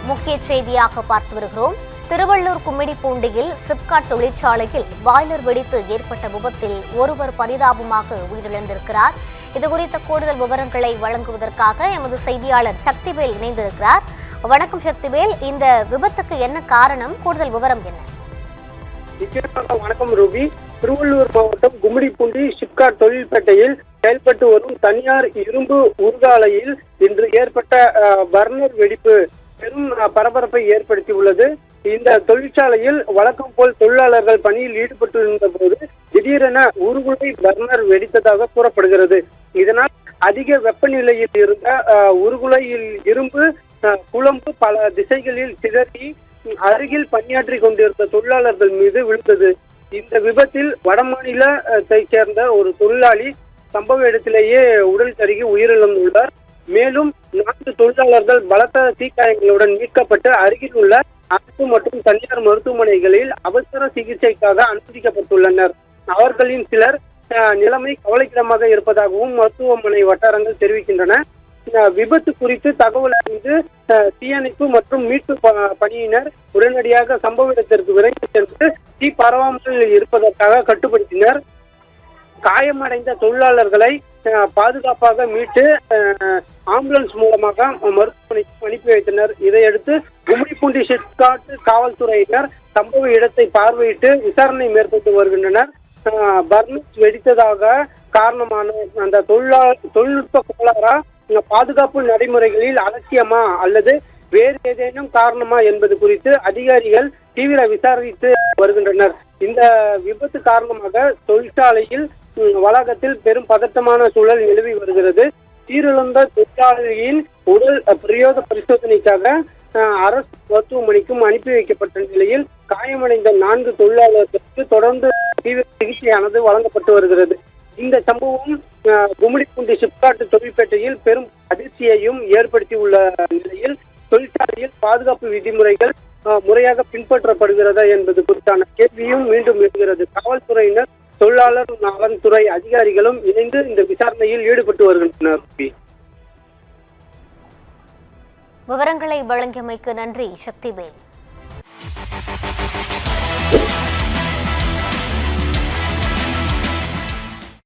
முக்கிய செய்தியாக பார்த்து வருகிறோம். திருவள்ளூர் கும்மிடிப்பூண்டியில் சிப்காட் தொழிற்சாலையில் பாய்லர் வெடித்து ஏற்பட்ட விபத்தில் ஒருவர் பரிதாபமாக உயிரிழந்திருக்கிறார். இதுகுறித்த கூடுதல் விவரங்களை வழங்குவதற்காக எமது செய்தியாளர் சக்திவேல் இணைந்திருக்கிறார். வணக்கம் சக்திவேல், இந்த விபத்துக்கு என்ன காரணம், கூடுதல் விவரம் என்ன? வணக்கம் ரூபி. திருவள்ளூர் மாவட்டம் கும்மிடிப்பூண்டி சிப்காட் தொழில்பேட்டையில் செயல்பட்டு வரும் தனியார் இரும்பு உருகாலையில் இன்று ஏற்பட்ட பர்னர் வெடிப்பு பெரும் பரபரப்பை ஏற்படுத்தியுள்ளது. இந்த தொழிற்சாலையில் வழக்கம் போல் தொழிலாளர்கள் பணியில் ஈடுபட்டிருந்த போது திடீரென உருகுலை பர்னர் வெடித்ததாக கூறப்படுகிறது. இதனால் அதிக வெப்பநிலையில் இருந்த உருகுலையில் இரும்பு குழம்பு பல திசைகளில் சிதறி அருகில் பணியாற்றி கொண்டிருந்த தொழிலாளர்கள் மீது விழுந்தது. இந்த விபத்தில் வடமாநிலத்தை சேர்ந்த ஒரு தொழிலாளி சம்பவ இடத்திலேயே உடல் கருகி உயிரிழந்துள்ளார். மேலும் 4 தொழிலாளர்கள் பலத்த தீக்காயங்களுடன் மீட்கப்பட்டு அருகில் உள்ள அரசு மற்றும் தனியார் மருத்துவமனைகளில் அவசர சிகிச்சைக்காக அனுமதிக்கப்பட்டுள்ளனர். அவர்களின் சிலர் நிலைமை கவலைக்கிடமாக இருப்பதாகவும் மருத்துவமனை வட்டாரங்கள் தெரிவிக்கின்றன. விபத்து குறித்து தகவல் அறிந்து தீயணைப்பு மற்றும் மீட்பு பணியினர் உடனடியாக சம்பவ இடத்திற்கு விரைந்து சென்று தீ பரவாமல் இருப்பதற்காக கட்டுப்படுத்தினர். காயமடைந்த தொழிலாளர்களை பாதுகாப்பாக மீட்டு ஆம்புலன்ஸ் மூலமாக மருத்துவமனைக்கு அனுப்பி வைத்தனர். இதையடுத்து கும்மிடிப்பூண்டி சிப்காட் காவல்துறையினர் சம்பவ இடத்தை பார்வையிட்டு விசாரணை மேற்கொண்டு வருகின்றனர். பர்னர் வெடித்ததாக காரணமான அந்த தொழில்நுட்ப கோளாறா, பாதுகாப்பு நடைமுறைகளில் அலட்சியமா அல்லது வேறு ஏதேனும் காரணமா என்பது குறித்து அதிகாரிகள் தீவிர விசாரித்து வருகின்றனர். இந்த விபத்து காரணமாக தொழிற்சாலையில் வளாகத்தில் பெரும் பதட்டமான சூழல் நிலவி வருகிறது. சீரிழந்த தொழிலாளியின் உடல் பிரயோக பரிசோதனைக்காக அரசு மருத்துவமனைக்கும் அனுப்பி வைக்கப்பட்ட நிலையில் காயமடைந்த 4 தொழிலாளர்களுக்கு தொடர்ந்து தீவிர சிகிச்சையானது வழங்கப்பட்டு வருகிறது. இந்த சம்பவம் கும்மிடிப்பூண்டி சிப்காட் தொழில்பேட்டையில் பெரும் அதிர்ச்சியையும் ஏற்படுத்தி உள்ள நிலையில் தொழிற்சாலையில் பாதுகாப்பு விதிமுறைகள் முறையாக பின்பற்றப்படுகிறதா என்பது குறித்தான கேள்வியும் மீண்டும் எழுகிறது. காவல்துறையினர், தொழிலாளர் நலன்துறை அதிகாரிகளும் இணைந்து இந்த விசாரணையில் ஈடுபட்டு வருகின்றனர். விவரங்களை வழங்கியமைக்கு நன்றி சக்திவேல்.